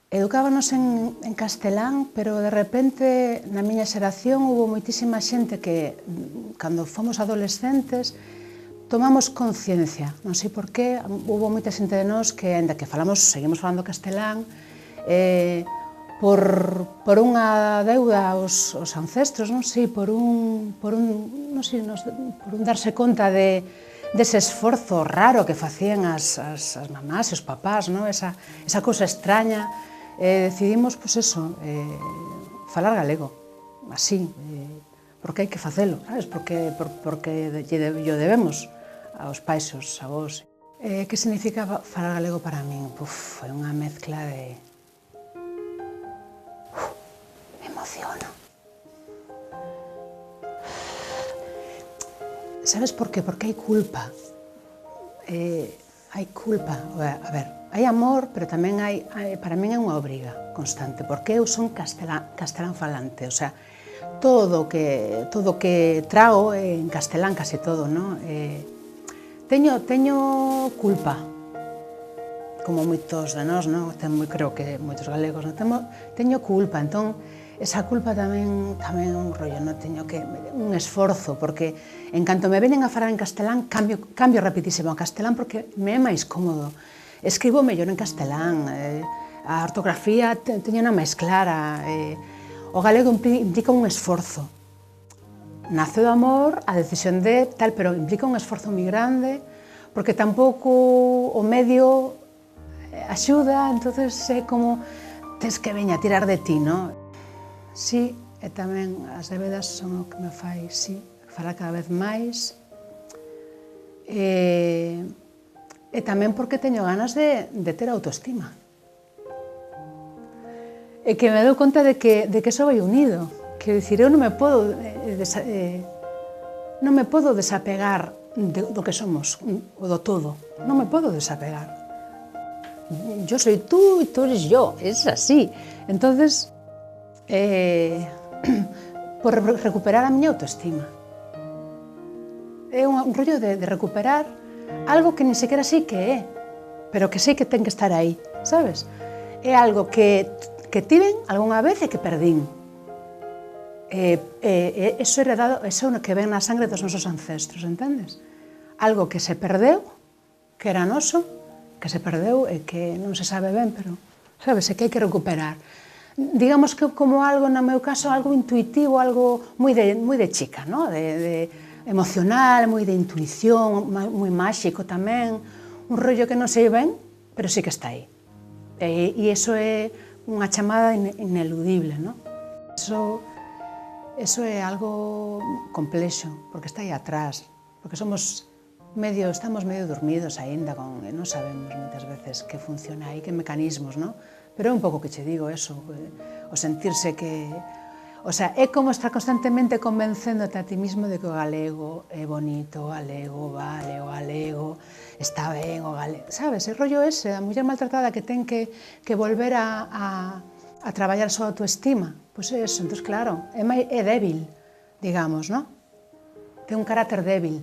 Educábanos en castelán, pero de repente na miña xeración hubo moitísima xente que, cando fomos adolescentes, tomamos conciencia, non sei por qué, hubo moita xente de nós que, ainda que seguimos falando castelán, por unha deuda aos ancestros, non sei, por un darse conta dese esforzo raro que facían as mamás e os papás, non? Esa cousa extraña, decidimos, pois eso, falar galego, así, porque hai que facelo, sabes? Porque yo debemos aos pais e aos avós. Que significa falar galego para min? Foi unha mezcla de... Me emociono. Sabes por qué? Porque hai culpa. Hai culpa. A ver, hai amor, pero tamén para min é unha obriga constante, porque eu son castelán falante, o sea, todo o que trago en castelán, case todo, non? Teño culpa, como moitos de nós, non? Creo que moitos galegos, non? Teño culpa, entón, esa culpa tamén é un rollo, non? Teño un esforzo, porque en canto me venen a falar en castelán, cambio rapidísimo a castelán porque me é máis cómodo. Escribo mellor en castelán, a ortografía teño máis clara, o galego implica un esforzo. Nace do amor, a decisión de tal, pero implica un esforzo moi grande, porque tampouco o medio axuda, entonces é como tens que veña a tirar de ti, non? Sí, e tamén as débedas son o que me fai, sí, falar cada vez máis. E tamén porque teño ganas de ter autoestima. E que me dou conta de que eso vai unido. Quero dicir, eu non me podo desapegar do que somos, o do todo. Non me podo desapegar. Yo soy tú y tú eres yo, es así. Entonces, por recuperar a miña autoestima. É un rollo de recuperar algo que nin sequera sei que é, pero que sei que ten que estar aí, sabes? É algo que tiven algunha vez e que perdín. Eso heredado, eso que ven na sangre dos nosos ancestros, entendes? Algo que se perdeu, que era noso, que se perdeu e que non se sabe ben, pero, sabes, é que hai que recuperar. Digamos que como algo, no meu caso, algo intuitivo, algo moi de chica, non? Emocional, moi de intuición, moi máxico tamén, un rollo que non sei ben, pero sí que está aí. E iso é unha chamada ineludible, non? Eso é algo complexo, porque está aí atrás, porque estamos medio dormidos aínda, non sabemos moitas veces que funciona aí, que mecanismos, non? Pero é un pouco que che digo eso, o sentirse que... O sea, é como estar constantemente convencéndote a ti mismo de que o galego é bonito, o galego vale, o galego está ben, o galego... Sabes, o rollo ese, a muller maltratada que ten que volver a traballar a súa autoestima. Pois é eso, entón, claro, é débil, digamos, non? Ten un carácter débil.